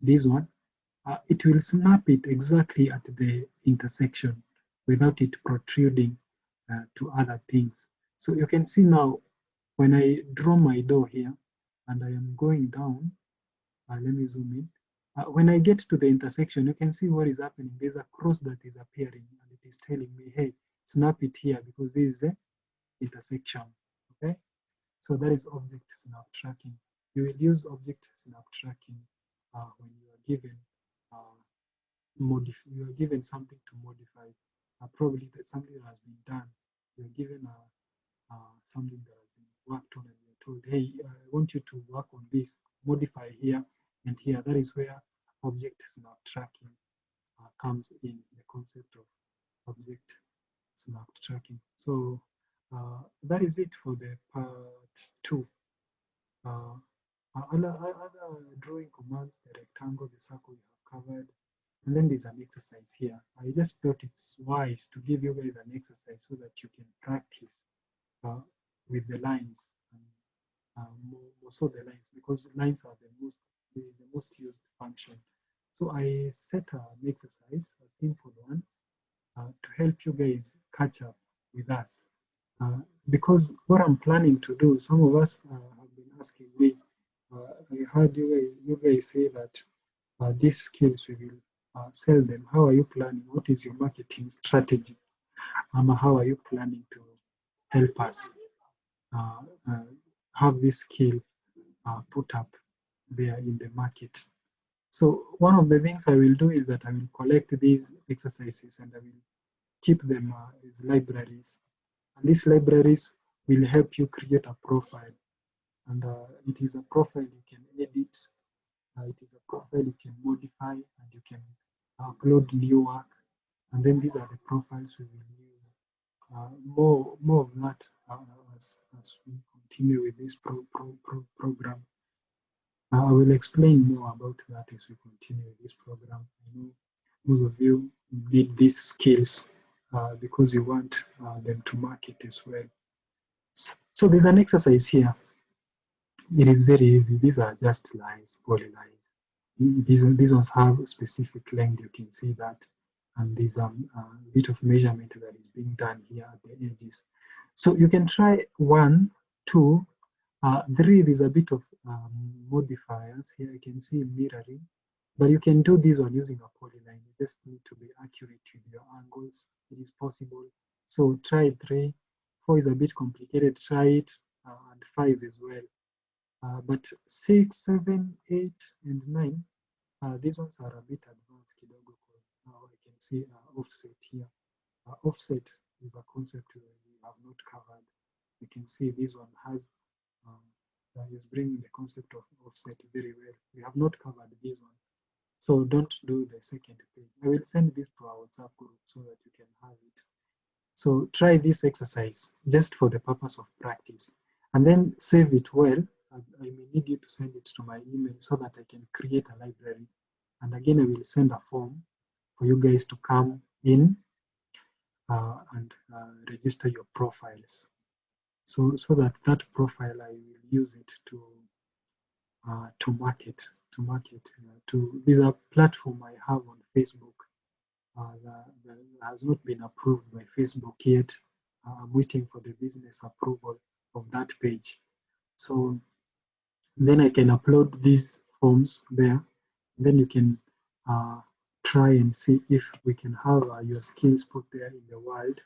S1: this one, it will snap it exactly at the intersection without it protruding to other things. So you can see now when I draw my door here and I am going down, let me zoom in. When I get to the intersection, you can see what is happening. There's a cross that is appearing and it is telling me, hey, snap it here because this is the intersection, okay? So that is object snap tracking. You will use object snap tracking when you are given something to modify. Probably that's something that has been done. You're given something that has been worked on, and you're told, hey, I want you to work on this, modify here and here. That is where object snap tracking comes in, the concept of object snap tracking. So that is it for the part 2. Other drawing commands, the rectangle, the circle we have covered, and then there's an exercise here. I just thought it's wise to give you guys an exercise so that you can practice with the lines, more so the lines, because lines are the most used function. So I set an exercise, a simple one, to help you guys catch up with us. Because what I'm planning to do, some of us have been asking me, I heard you guys say that these skills we will sell them. How are you planning? What is your marketing strategy? How are you planning to help us have this skill put up there in the market? So one of the things I will do is that I will collect these exercises and I will keep them as libraries. And these libraries will help you create a profile. And it is a profile you can edit. It is a profile you can modify, and you can upload new work. And then these are the profiles we will use. More of that as we continue with this program. I will explain more about that as we continue with this program. I know most of you need these skills because you want them to market as well. So there's an exercise here. It is very easy. These are just lines, polylines. These ones have a specific length. You can see that. And there's a bit of measurement that is being done here at the edges. So you can try 1, 2, 3. There's a bit of modifiers here. You can see mirroring. But you can do this one using a polyline. You just need to be accurate with your angles. It is possible. So try 3. 4 is a bit complicated. Try it, and 5 as well. But 6, 7, 8, and 9, these ones are a bit advanced kidogo, because now I can see offset here. Offset is a concept we have not covered. You can see this one has is bringing the concept of offset very well. We have not covered this one. So don't do the second page. I will send this to our WhatsApp group so that you can have it. So try this exercise just for the purpose of practice, and then save it well. I may need you to send it to my email so that I can create a library. And again, I will send a form for you guys to come in and register your profiles. So that profile, I will use it to market. There's a platform I have on Facebook that has not been approved by Facebook yet. I'm waiting for the business approval of that page. So then I can upload these forms there. Then you can try and see if we can have your skills put there in the world,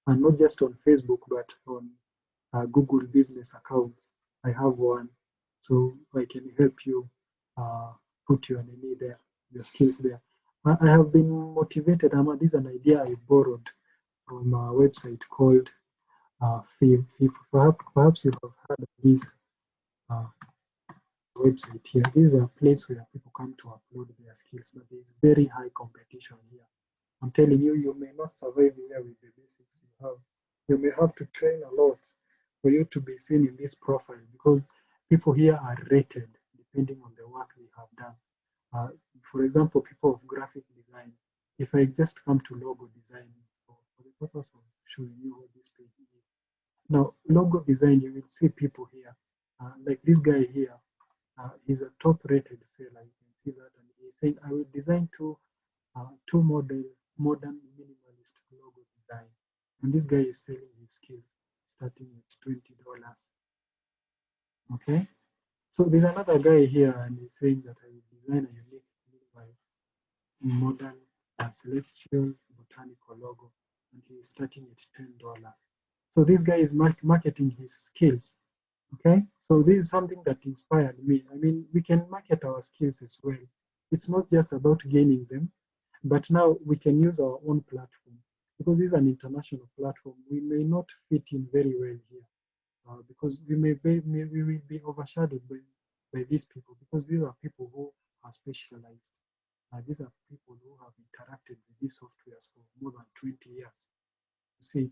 S1: and not just on Facebook, but on Google business accounts. I have one, so I can help you put your name there, your skills there. I have been motivated. This is an idea I borrowed from a website called Fiv. Perhaps you have heard of this uh, website here. This is a place where people come to upload their skills, but there is very high competition here. I'm telling you, you may not survive here with the basics you have. You may have to train a lot for you to be seen in this profile, because people here are rated depending on the work they have done. For example, people of graphic design, if I just come to logo design for the purpose of showing you what this page is. Now, logo design, you will see people here, like this guy here. He's a top-rated seller. You can see that, and he's saying, "I will design two modern minimalist logo design." And this guy is selling his skills, starting at $20. Okay, so there's another guy here, and he's saying that I will design a unique modern celestial botanical logo, and he's starting at $10. So this guy is marketing his skills. Okay, so this is something that inspired me. I mean, we can market our skills as well. It's not just about gaining them, but now we can use our own platform, because this is an international platform. We may not fit in very well here because we will be overshadowed by these people, because these are people who are specialized. These are people who have interacted with these softwares for more than 20 years. You see,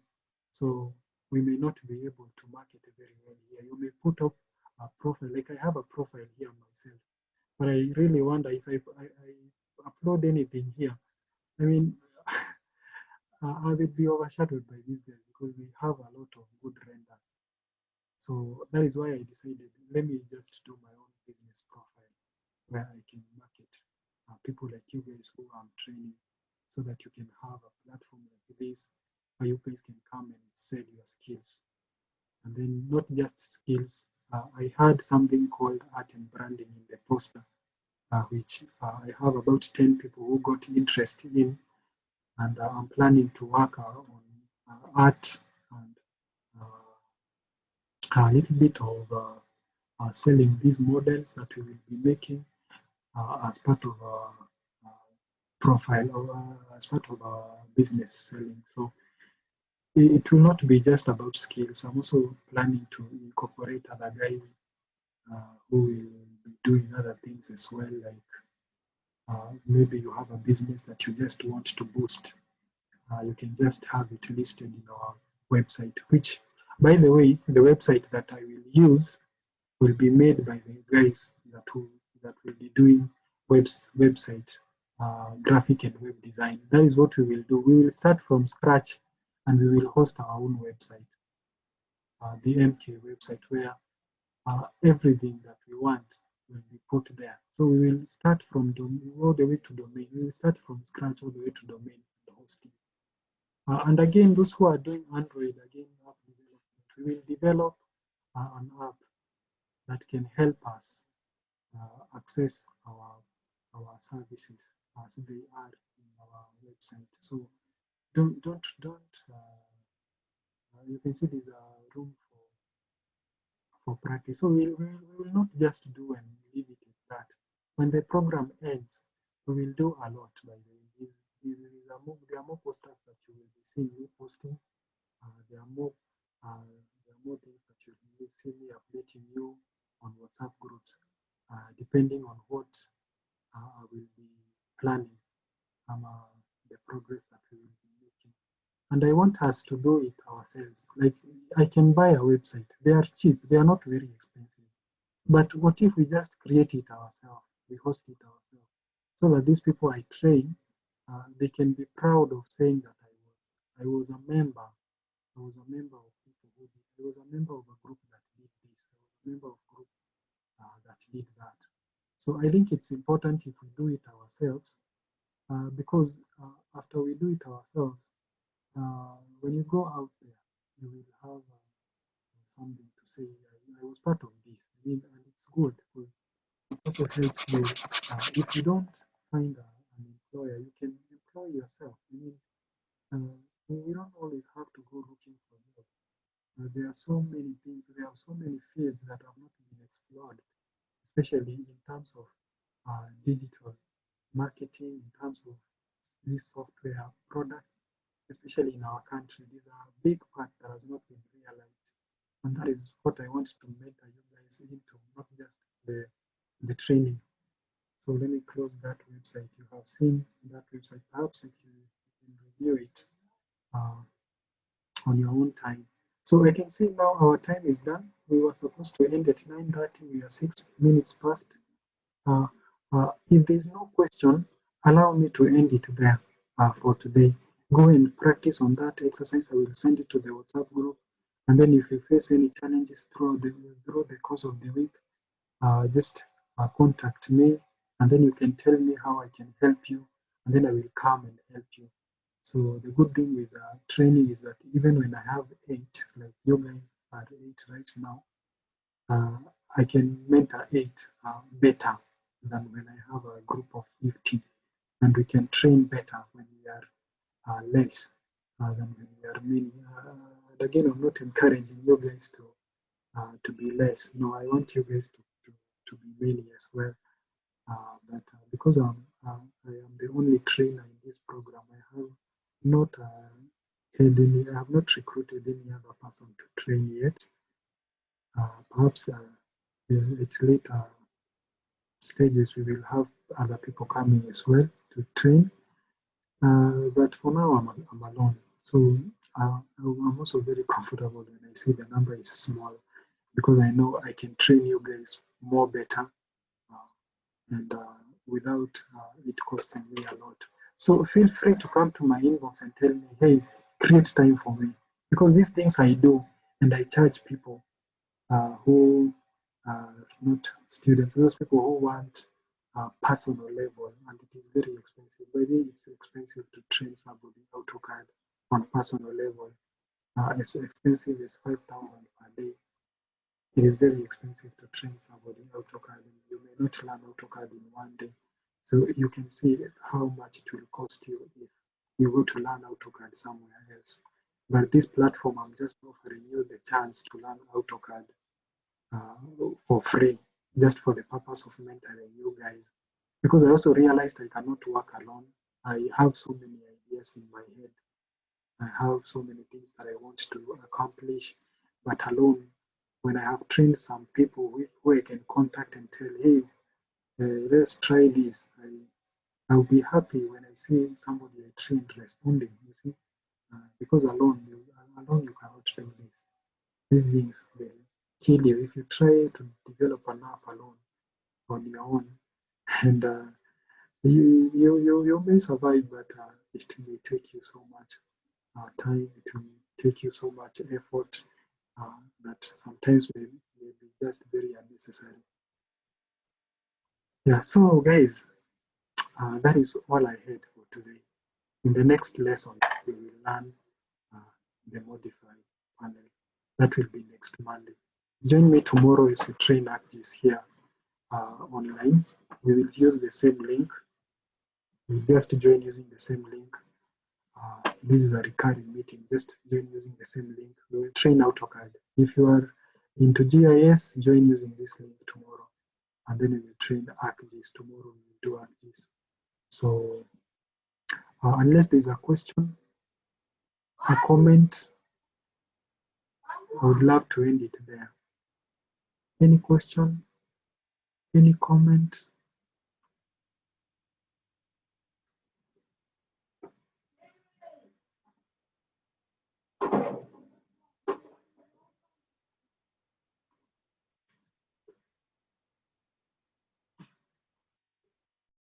S1: so we may not be able to market very well here. You may put up a profile, like I have a profile here myself, but I really wonder if I upload anything here. I mean, I will be overshadowed by these guys, because they have a lot of good renders. So that is why I decided, let me just do my own business profile where I can market people like you guys who I'm training, so that you can have a platform like this where you guys can come and sell your skills. And then not just skills, I had something called art and branding in the poster, which I have about 10 people who got interested in, and I'm planning to work on art and a little bit of selling these models that we will be making as part of our profile, or as part of our business selling. So it will not be just about skills. I'm also planning to incorporate other guys who will be doing other things as well, like maybe you have a business that you just want to boost. You can just have it listed in our website, which, by the way, the website that I will use will be made by the guys that will be doing website graphic and web design. That is what we will do. We will start from scratch, and we will host our own website, the MK website, where everything that we want will be put there. So we will start from all the way to domain. We will start from scratch all the way to domain and hosting. And again, those who are doing Android, again, app development, we will develop an app that can help us access our our services as they are in our website. So don't you can see there's a room for practice. So we will not just do and leave it at that. When the program ends, we will do a lot. By the way, there are more posters that you will be seeing me posting. There are more things that you will see me updating you on WhatsApp groups, depending on what I will be planning, the progress that we will be making. And I want us to do it ourselves. Like, I can buy a website. They are cheap. They are not very expensive. But what if we just create it ourselves? We host it ourselves, so that these people I train, they can be proud of saying that I was a member. I was a member of people who did. I was a member of a group that did this. I was a member of a group that did that. So I think it's important if we do it ourselves, because after we do it ourselves, when you go out there, you will have something to say. I was part of this. I mean, and it's good because it also helps you. If you don't find an employer, you can employ yourself. I mean, we don't always have to go looking for help. There are so many things. There are so many fields that have not been explored, especially in terms of digital marketing, in terms of these software products, especially in our country. These are a big part that has not been realized. And that is what I want to mentor you guys into, not just the training. So let me close that website. You have seen that website. Perhaps you can review it on your own time. So I can see now our time is done. We were supposed to end at 9:30. We are 6 minutes past. If there's no question, allow me to end it there for today. Go and practice on that exercise. I will send it to the WhatsApp group. And then if you face any challenges through the course of the week, just contact me, and then you can tell me how I can help you, and then I will come and help you. So the good thing with training is that even when I have 8, like you guys are 8 right now, I can mentor 8 better than when I have a group of 50, and we can train better when we are less than when we are many. And again, I'm not encouraging you guys to be less. No, I want you guys to be many as well. But because I am the only trainer in this program, I have not I have not recruited any other person to train yet. Perhaps at later stages we will have other people coming as well to train. But for now, I'm alone. So I'm also very comfortable when I see the number is small, because I know I can train you guys more better, and without it costing me a lot. So feel free to come to my inbox and tell me, hey, create time for me. Because these things I do, and I charge people who are not students, those people who want personal level, and it is very expensive. By the way, it's expensive to train somebody AutoCAD on personal level. It's so expensive as 5,000 per day. It is very expensive to train somebody AutoCAD, and you may not learn AutoCAD in one day. So you can see how much it will cost you if you go to learn AutoCAD somewhere else. But this platform, I'm just offering you the chance to learn AutoCAD for free, just for the purpose of mentoring you guys. Because I also realized I cannot work alone. I have so many ideas in my head. I have so many things that I want to accomplish, but alone, when I have trained some people who I can contact and tell, hey, let's try this, I'll be happy when I see somebody I trained responding, you see, because alone you cannot do this. These things, they kill you if you try to develop an app alone on your own, and you may survive, but it may take you so much time, it will take you so much effort that sometimes may be just very unnecessary. Yeah, so guys, that is all I had for today. In the next lesson, we will learn the modify panel. That will be next Monday. Join me tomorrow as we train ArcGIS here online. We will use the same link. We just join using the same link. This is a recurring meeting. Just join using the same link. We will train AutoCAD. If you are into GIS, join using this link tomorrow. And then we will train the ArcGIS. Tomorrow we will do ArcGIS. So unless there's a question, a comment, I would love to end it there. Any question? Any comment?